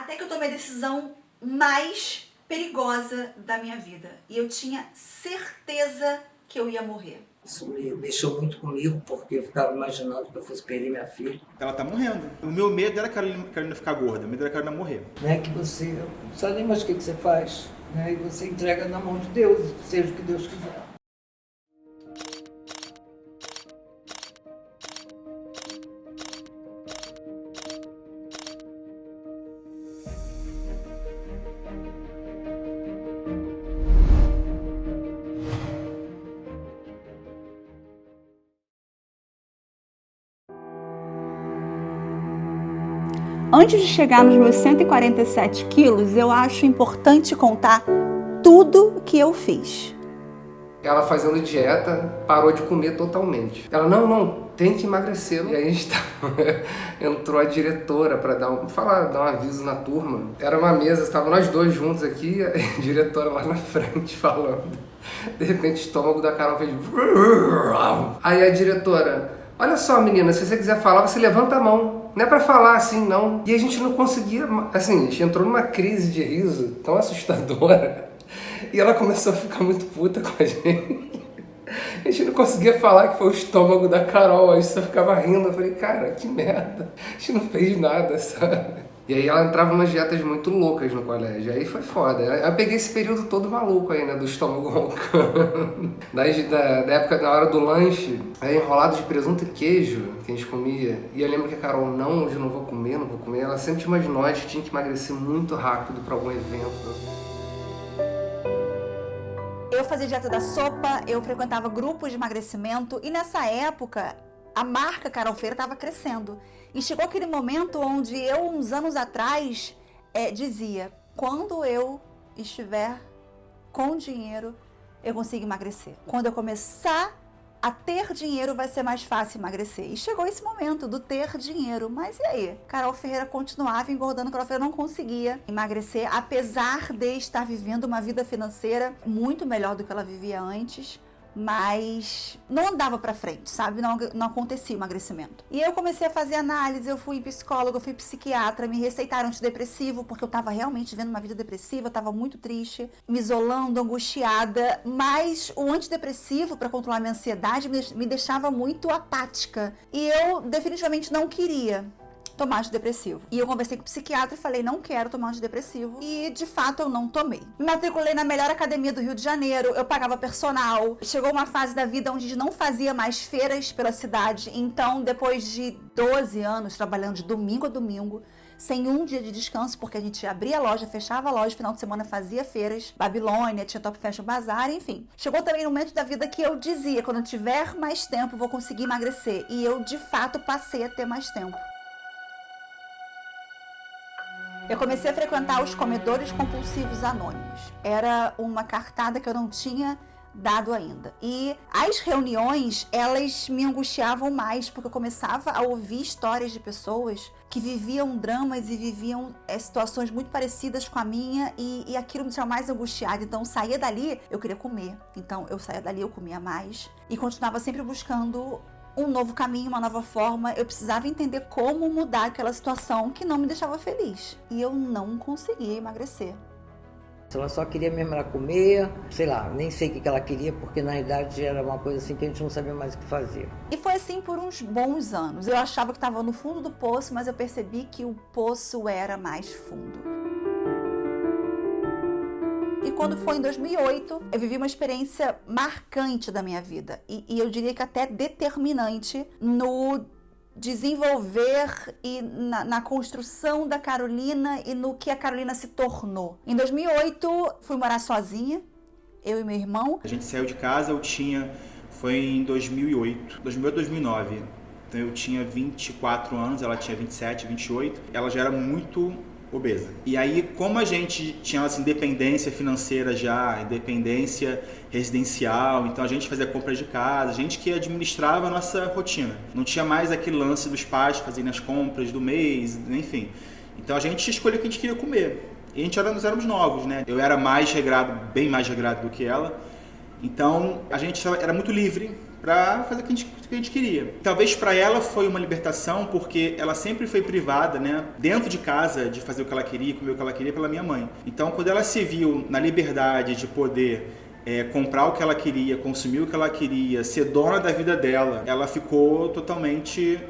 Até que eu tomei a decisão mais perigosa da minha vida. E eu tinha certeza que eu ia morrer. Isso me mexeu muito comigo, porque eu ficava imaginando que eu fosse perder minha filha. Ela tá morrendo. O meu medo era a Carolina ficar gorda, o medo era a Carolina morrer. Né, que você não sabe nem mais o que você faz, né, e você entrega na mão de Deus, seja o que Deus quiser. Antes de chegar nos meus 147 quilos, eu acho importante contar tudo que eu fiz. Ela fazendo dieta, parou de comer totalmente. Ela, não, tem que emagrecer. E aí entrou a diretora para dar um aviso na turma. Era uma mesa, estavam nós dois juntos aqui, a diretora lá na frente falando. De repente o estômago da Carol fez... Aí a diretora, olha só menina, se você quiser falar, você levanta a mão. Não é pra falar assim, não. E a gente não conseguia, assim, a gente entrou numa crise de riso tão assustadora. E ela começou a ficar muito puta com a gente. A gente não conseguia falar que foi o estômago da Carol, a gente só ficava rindo. Eu falei, cara, que merda. A gente não fez nada, sabe? E aí ela entrava umas dietas muito loucas no colégio, aí foi foda. Eu peguei esse período todo maluco aí, né, do estômago roncando. Da época, na hora do lanche, aí enrolado de presunto e queijo que a gente comia. E eu lembro que a Carol, não, hoje eu não vou comer. Ela sempre tinha uma de nós que tinha que emagrecer muito rápido pra algum evento. Eu fazia dieta da sopa, eu frequentava grupos de emagrecimento e nessa época a marca Carol Feira estava crescendo. E chegou aquele momento onde eu, uns anos atrás, dizia, quando eu estiver com dinheiro, eu consigo emagrecer. Quando eu começar a ter dinheiro, vai ser mais fácil emagrecer. E chegou esse momento do ter dinheiro. Mas e aí? Carol Ferreira continuava engordando, Carol Ferreira não conseguia emagrecer, apesar de estar vivendo uma vida financeira muito melhor do que ela vivia antes. Mas não andava pra frente, sabe? Não acontecia o emagrecimento. E eu comecei a fazer análise, eu fui psicóloga, eu fui psiquiatra, me receitaram antidepressivo, porque eu tava realmente vivendo uma vida depressiva, eu tava muito triste, me isolando, angustiada, mas o antidepressivo, para controlar a minha ansiedade, me deixava muito apática. E eu definitivamente não queria tomar antidepressivo. E eu conversei com o psiquiatra e falei, não quero tomar antidepressivo. E, de fato, eu não tomei. Me matriculei na melhor academia do Rio de Janeiro, eu pagava personal. Chegou uma fase da vida onde a gente não fazia mais feiras pela cidade. Então, depois de 12 anos trabalhando de domingo a domingo, sem um dia de descanso, porque a gente abria a loja, fechava a loja, final de semana fazia feiras, Babilônia, tinha Top Fashion Bazar, enfim. Chegou também um momento da vida que eu dizia, quando eu tiver mais tempo, vou conseguir emagrecer. E eu, de fato, passei a ter mais tempo. Eu comecei a frequentar os comedores compulsivos anônimos. Era uma cartada que eu não tinha dado ainda. E as reuniões, elas me angustiavam mais, porque eu começava a ouvir histórias de pessoas que viviam dramas e viviam situações muito parecidas com a minha e aquilo me deixava mais angustiada. Então, eu saía dali, eu queria comer. Então, eu saía dali, eu comia mais e continuava sempre buscando um novo caminho, uma nova forma. Eu precisava entender como mudar aquela situação que não me deixava feliz. E eu não conseguia emagrecer. Ela só queria mesmo era comer, sei lá, nem sei o que ela queria, porque na verdade era uma coisa assim que a gente não sabia mais o que fazer. E foi assim por uns bons anos. Eu achava que estava no fundo do poço, mas eu percebi que o poço era mais fundo. E quando foi em 2008, eu vivi uma experiência marcante da minha vida. E eu diria que até determinante no desenvolver e na construção da Carolina e no que a Carolina se tornou. Em 2008, fui morar sozinha, eu e meu irmão. A gente saiu de casa, foi em 2008, 2009. Então eu tinha 24 anos, ela tinha 27, 28. Ela já era muito obesa. E aí, como a gente tinha essa independência financeira já, independência residencial, então a gente fazia compras de casa, a gente que administrava a nossa rotina. Não tinha mais aquele lance dos pais fazerem as compras do mês, enfim. Então a gente escolheu o que a gente queria comer. E nós éramos novos, né? Eu era mais regrado, bem mais regrado do que ela. Então a gente era muito livre para fazer o que a gente queria. Talvez para ela foi uma libertação, porque ela sempre foi privada, né, dentro de casa, de fazer o que ela queria, comer o que ela queria pela minha mãe. Então, quando ela se viu na liberdade de poder comprar o que ela queria, consumir o que ela queria, ser dona da vida dela, ela ficou totalmente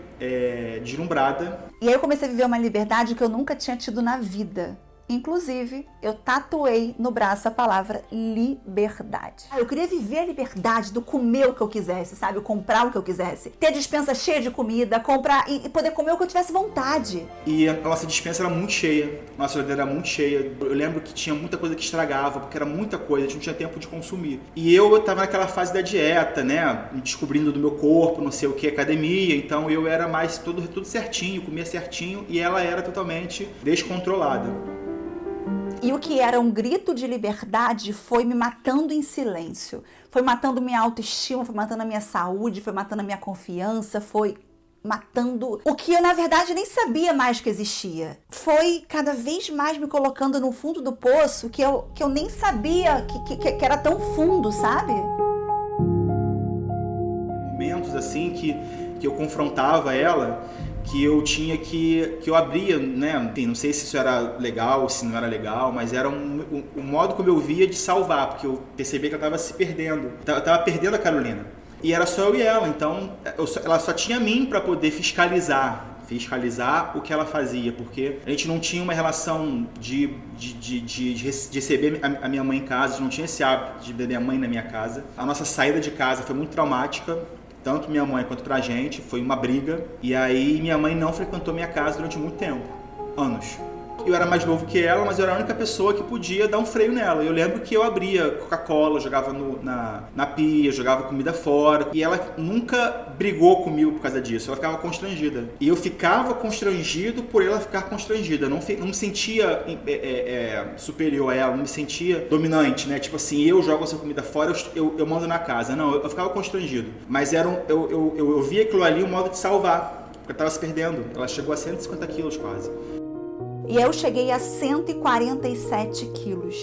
deslumbrada. E aí eu comecei a viver uma liberdade que eu nunca tinha tido na vida. Inclusive, eu tatuei no braço a palavra liberdade. Eu queria viver a liberdade do comer o que eu quisesse, sabe? Comprar o que eu quisesse. Ter a despensa cheia de comida, comprar e poder comer o que eu tivesse vontade. E a nossa despensa era muito cheia. Nossa geladeira era muito cheia. Eu lembro que tinha muita coisa que estragava, porque era muita coisa, a gente não tinha tempo de consumir. E eu tava naquela fase da dieta, né? Descobrindo do meu corpo, não sei o que, academia. Então eu era mais tudo certinho, comia certinho. E ela era totalmente descontrolada. E o que era um grito de liberdade foi me matando em silêncio. Foi matando minha autoestima, foi matando a minha saúde, foi matando a minha confiança, foi matando o que eu, na verdade, nem sabia mais que existia. Foi cada vez mais me colocando no fundo do poço que eu nem sabia que era tão fundo, sabe? Momentos assim que eu confrontava ela, que eu tinha que eu abria, né? Não sei se isso era legal, se não era legal, mas era um modo como eu via de salvar, porque eu percebi que ela estava se perdendo. Eu estava perdendo a Carolina. E era só eu e ela, então ela só tinha mim para poder fiscalizar o que ela fazia, porque a gente não tinha uma relação de receber a minha mãe em casa, a gente não tinha esse hábito de ver minha mãe na minha casa. A nossa saída de casa foi muito traumática, tanto minha mãe quanto pra gente, foi uma briga. E aí minha mãe não frequentou minha casa durante muito tempo, anos. Eu era mais novo que ela, mas eu era a única pessoa que podia dar um freio nela. Eu lembro que eu abria Coca-Cola, jogava na pia, jogava comida fora. E ela nunca brigou comigo por causa disso, ela ficava constrangida. E eu ficava constrangido por ela ficar constrangida. Não me sentia superior a ela, não me sentia dominante, né? Tipo assim, eu jogo essa comida fora, eu mando na casa. Não, eu ficava constrangido. Mas eu via aquilo ali um modo de salvar, porque eu tava se perdendo. Ela chegou a 150 quilos quase. E eu cheguei a 147 quilos.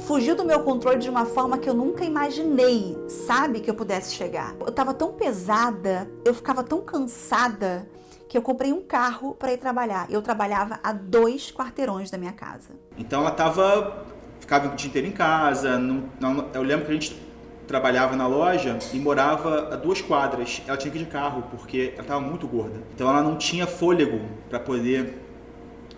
Fugiu do meu controle de uma forma que eu nunca imaginei, sabe, que eu pudesse chegar. Eu tava tão pesada, eu ficava tão cansada, que eu comprei um carro para ir trabalhar. Eu trabalhava a 2 quarteirões da minha casa. Então ela ficava o dia inteiro em casa. Eu lembro que a gente trabalhava na loja e morava a 2 quadras. Ela tinha que ir de carro, porque ela estava muito gorda. Então ela não tinha fôlego para poder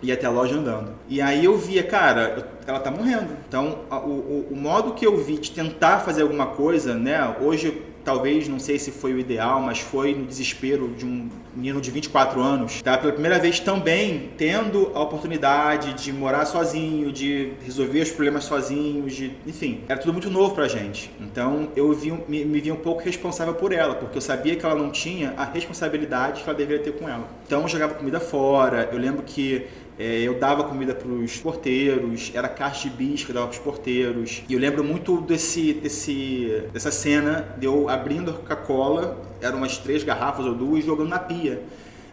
ir até a loja andando. E aí eu via, cara, ela tá morrendo. Então, o modo que eu vi de tentar fazer alguma coisa, né? Hoje, talvez, não sei se foi o ideal, mas foi no desespero de um menino de 24 anos, tá? Pela primeira vez também tendo a oportunidade de morar sozinho, de resolver os problemas sozinho, enfim, era tudo muito novo pra gente. Então, eu me vi um pouco responsável por ela, porque eu sabia que ela não tinha a responsabilidade que ela deveria ter com ela. Então, eu jogava comida fora, eu lembro que eu dava comida para os porteiros, era caixa de bis que eu dava para os porteiros. E eu lembro muito dessa cena de eu abrindo a Coca-Cola, eram umas 3 garrafas ou 2, jogando na pia.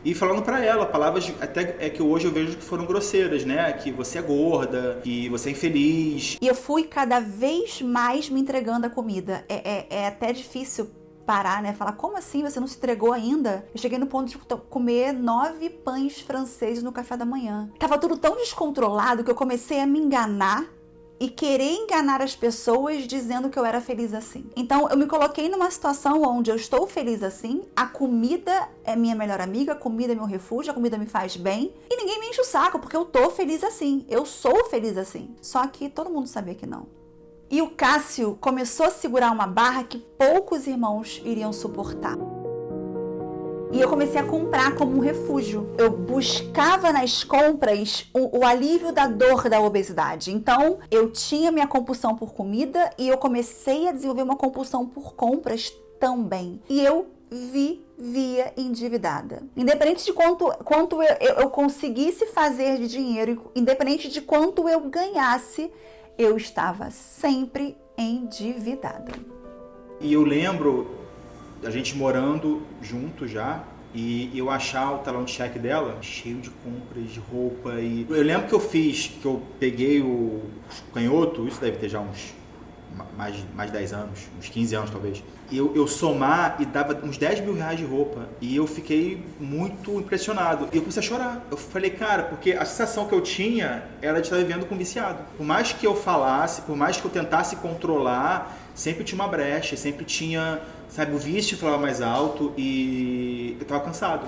E falando para ela palavras até que hoje eu vejo que foram grosseiras, né? Que você é gorda, que você é infeliz. E eu fui cada vez mais me entregando a comida. É até difícil parar, né? Falar, como assim? Você não se entregou ainda? Eu cheguei no ponto de comer 9 pães franceses no café da manhã. Tava tudo tão descontrolado que eu comecei a me enganar e querer enganar as pessoas dizendo que eu era feliz assim. Então, eu me coloquei numa situação onde eu estou feliz assim, a comida é minha melhor amiga, a comida é meu refúgio, a comida me faz bem e ninguém me enche o saco porque eu tô feliz assim. Eu sou feliz assim. Só que todo mundo sabia que não. E o Cássio começou a segurar uma barra que poucos irmãos iriam suportar. E eu comecei a comprar como um refúgio. Eu buscava nas compras o alívio da dor da obesidade. Então, eu tinha minha compulsão por comida e eu comecei a desenvolver uma compulsão por compras também. E eu vivia endividada. Independente de quanto eu conseguisse fazer de dinheiro, independente de quanto eu ganhasse, eu estava sempre endividada. E eu lembro da gente morando junto já, e eu achar o talão de cheque dela cheio de compras, de roupa. E eu lembro que eu peguei o canhoto, isso deve ter já uns mais de 10 anos, uns 15 anos talvez. Eu somar e dava uns 10 mil reais de roupa. E eu fiquei muito impressionado. E eu comecei a chorar. Eu falei, cara, porque a sensação que eu tinha era de estar vivendo com um viciado. Por mais que eu falasse, por mais que eu tentasse controlar, sempre tinha uma brecha, sempre tinha, sabe, o vício falava mais alto e eu estava cansado.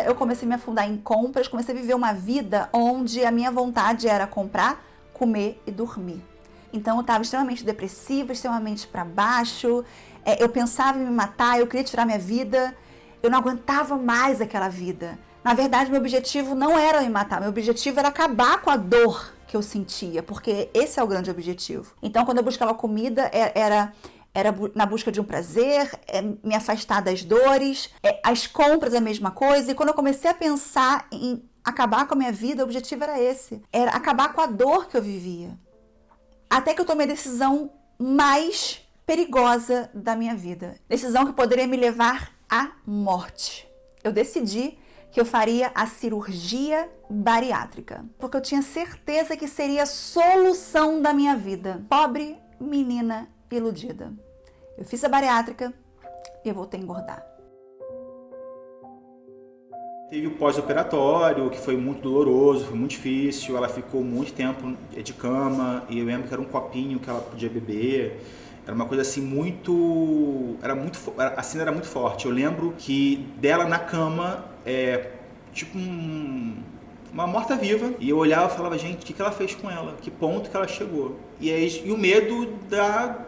Eu comecei a me afundar em compras, comecei a viver uma vida onde a minha vontade era comprar, comer e dormir. Então eu estava extremamente depressiva, extremamente para baixo, eu pensava em me matar, eu queria tirar minha vida, eu não aguentava mais aquela vida. Na verdade, meu objetivo não era me matar, meu objetivo era acabar com a dor que eu sentia, porque esse é o grande objetivo. Então quando eu buscava comida, era na busca de um prazer, me afastar das dores, as compras a mesma coisa, e quando eu comecei a pensar em acabar com a minha vida, o objetivo era esse, era acabar com a dor que eu vivia. Até que eu tomei a decisão mais perigosa da minha vida. Decisão que poderia me levar à morte. Eu decidi que eu faria a cirurgia bariátrica, porque eu tinha certeza que seria a solução da minha vida. Pobre menina iludida. Eu fiz a bariátrica e eu voltei a engordar. Teve o pós-operatório, que foi muito doloroso, foi muito difícil. Ela ficou muito tempo de cama e eu lembro que era um copinho que ela podia beber. Era uma coisa assim a cena era muito forte. Eu lembro que dela na cama, tipo uma morta-viva. E eu olhava e falava, gente, o que ela fez com ela? Que ponto que ela chegou? E o medo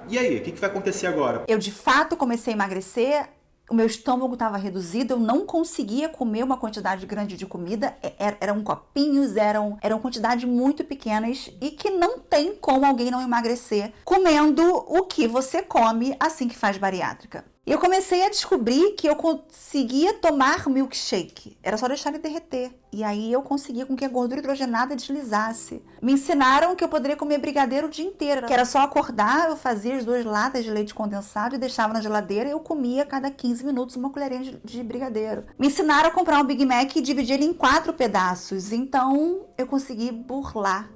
e aí? O que vai acontecer agora? Eu, de fato, comecei a emagrecer. O meu estômago estava reduzido, eu não conseguia comer uma quantidade grande de comida, eram copinhos, eram quantidades muito pequenas e que não tem como alguém não emagrecer comendo o que você come assim que faz bariátrica. E eu comecei a descobrir que eu conseguia tomar milkshake, era só deixar ele derreter. E aí eu conseguia com que a gordura hidrogenada deslizasse. Me ensinaram que eu poderia comer brigadeiro o dia inteiro, que era só acordar, eu fazia as 2 latas de leite condensado e deixava na geladeira e eu comia a cada 15 minutos uma colherinha de brigadeiro. Me ensinaram a comprar um Big Mac e dividir ele em 4 pedaços, então eu consegui burlar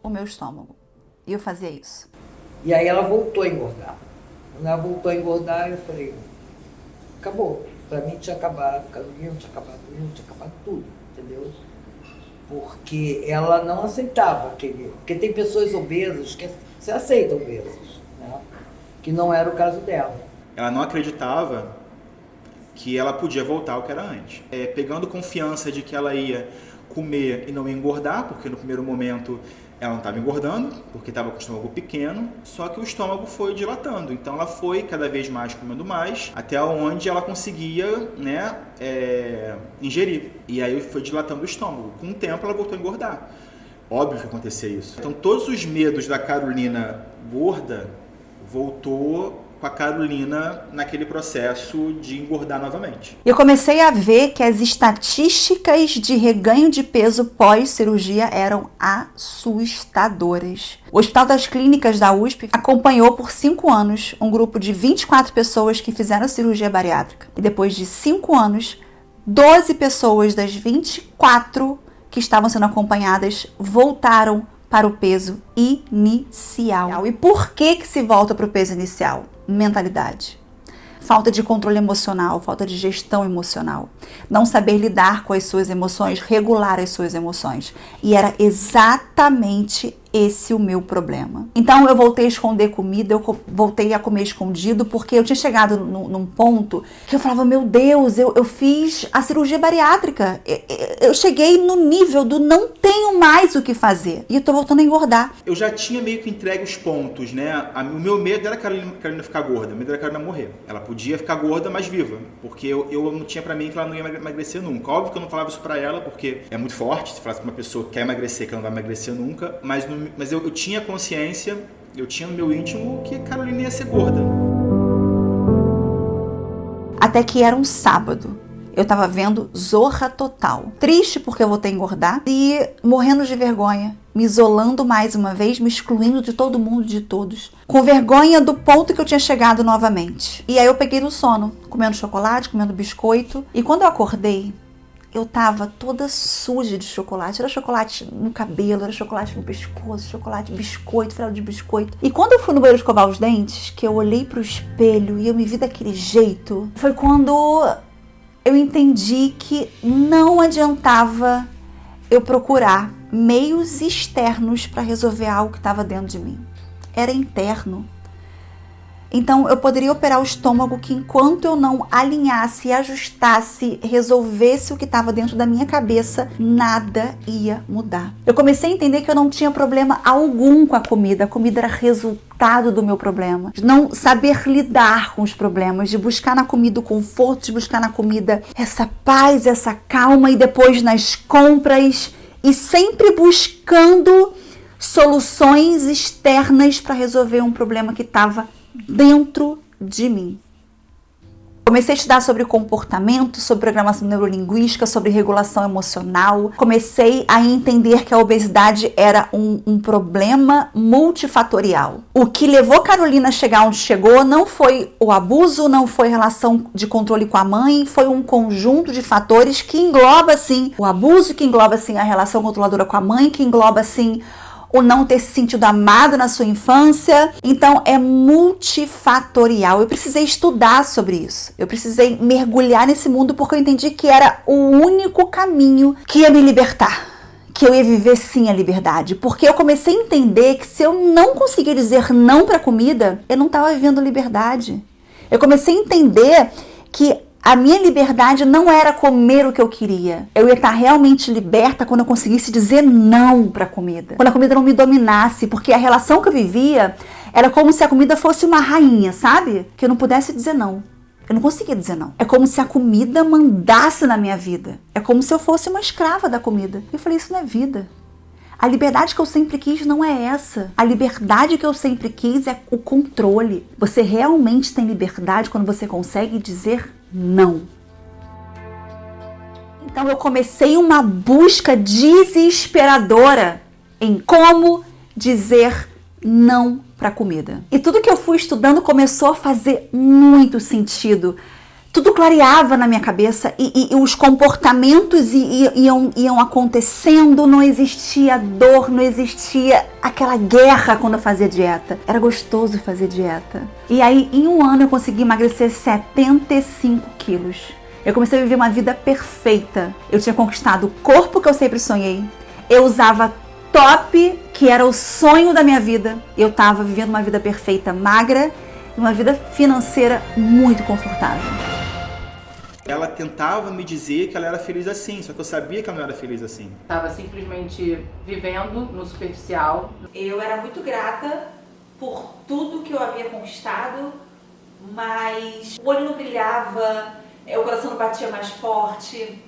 o meu estômago. E eu fazia isso. E aí ela voltou a engordar. Quando ela voltou a engordar, eu falei, acabou. Pra mim tinha acabado, caminho tinha acabado tudo, entendeu? Porque ela não aceitava porque tem pessoas obesas que se aceitam obesas, né? Que não era o caso dela. Ela não acreditava que ela podia voltar ao que era antes. Pegando confiança de que ela ia comer e não ia engordar, porque no primeiro momento ela não estava engordando, porque estava com o estômago pequeno, só que o estômago foi dilatando. Então ela foi cada vez mais comendo mais, até onde ela conseguia, né, ingerir. E aí foi dilatando o estômago. Com o tempo ela voltou a engordar. Óbvio que acontecia isso. Então todos os medos da Carolina gorda voltou com a Carolina naquele processo de engordar novamente. Eu comecei a ver que as estatísticas de reganho de peso pós-cirurgia eram assustadoras. O Hospital das Clínicas da USP acompanhou por 5 anos um grupo de 24 pessoas que fizeram cirurgia bariátrica. E depois de 5 anos, 12 pessoas das 24 que estavam sendo acompanhadas voltaram para o peso inicial. E por que se volta para o peso inicial? Mentalidade. Falta de controle emocional, falta de gestão emocional. Não saber lidar com as suas emoções, regular as suas emoções. E era exatamente esse o meu problema. Então eu voltei a esconder comida, eu voltei a comer escondido, porque eu tinha chegado num ponto que eu falava, meu Deus, eu fiz a cirurgia bariátrica. Eu cheguei no nível do não tenho mais o que fazer. E eu tô voltando a engordar. Eu já tinha meio que entregue os pontos, né? O meu medo era a Carolina ficar gorda, o medo era a Carolina morrer. Ela podia ficar gorda, mas viva. Porque eu não tinha pra mim que ela não ia emagrecer nunca. Óbvio que eu não falava isso pra ela, porque é muito forte se falar que uma pessoa quer emagrecer, que ela não vai emagrecer nunca, mas eu tinha consciência, eu tinha no meu íntimo que a Carolina ia ser gorda. Até que era um sábado. Eu tava vendo Zorra Total. Triste porque eu voltei a engordar e morrendo de vergonha. Me isolando mais uma vez, me excluindo de todo mundo, de todos. Com vergonha do ponto que eu tinha chegado novamente. E aí eu peguei no sono, comendo chocolate, comendo biscoito. E quando eu acordei, eu tava toda suja de chocolate. Era chocolate no cabelo, era chocolate no pescoço, chocolate, biscoito, fralda de biscoito. E quando eu fui no banheiro escovar os dentes, que eu olhei pro espelho e eu me vi daquele jeito, foi quando eu entendi que não adiantava eu procurar meios externos para resolver algo que estava dentro de mim. Era interno. Então, eu poderia operar o estômago que enquanto eu não alinhasse, ajustasse, resolvesse o que estava dentro da minha cabeça, nada ia mudar. Eu comecei a entender que eu não tinha problema algum com a comida. A comida era resultado do meu problema. De não saber lidar com os problemas, de buscar na comida o conforto, de buscar na comida essa paz, essa calma e depois nas compras e sempre buscando soluções externas para resolver um problema que estava dentro de mim. Comecei a estudar sobre comportamento, sobre programação neurolinguística, sobre regulação emocional. Comecei a entender que a obesidade era um problema multifatorial. O que levou Carolina a chegar onde chegou não foi o abuso, não foi relação de controle com a mãe, foi um conjunto de fatores que engloba, sim, o abuso, que engloba, sim, a relação controladora com a mãe, que engloba, sim, o não ter se sentido amado na sua infância. Então é multifatorial. Eu precisei estudar sobre isso. Eu precisei mergulhar nesse mundo porque eu entendi que era o único caminho que ia me libertar. Que eu ia viver sim a liberdade. Porque eu comecei a entender que se eu não conseguir dizer não para a comida, eu não estava vivendo liberdade. Eu comecei a entender que a minha liberdade não era comer o que eu queria. Eu ia estar realmente liberta quando eu conseguisse dizer não para a comida. Quando a comida não me dominasse, porque a relação que eu vivia era como se a comida fosse uma rainha, sabe? Que eu não pudesse dizer não. Eu não conseguia dizer não. É como se a comida mandasse na minha vida. É como se eu fosse uma escrava da comida. Eu falei, isso não é vida. A liberdade que eu sempre quis não é essa. A liberdade que eu sempre quis é o controle. Você realmente tem liberdade quando você consegue dizer não. Então eu comecei uma busca desesperadora em como dizer não para a comida. E tudo que eu fui estudando começou a fazer muito sentido. Tudo clareava na minha cabeça e os comportamentos iam acontecendo, não existia dor, não existia aquela guerra quando eu fazia dieta. Era gostoso fazer dieta. E aí, em um ano, eu consegui emagrecer 75 quilos. Eu comecei a viver uma vida perfeita. Eu tinha conquistado o corpo que eu sempre sonhei. Eu usava top, que era o sonho da minha vida. Eu estava vivendo uma vida perfeita, magra, e uma vida financeira muito confortável. Ela tentava me dizer que ela era feliz assim, só que eu sabia que ela não era feliz assim. Estava simplesmente vivendo no superficial. Eu era muito grata por tudo que eu havia conquistado, mas o olho não brilhava, o coração não batia mais forte.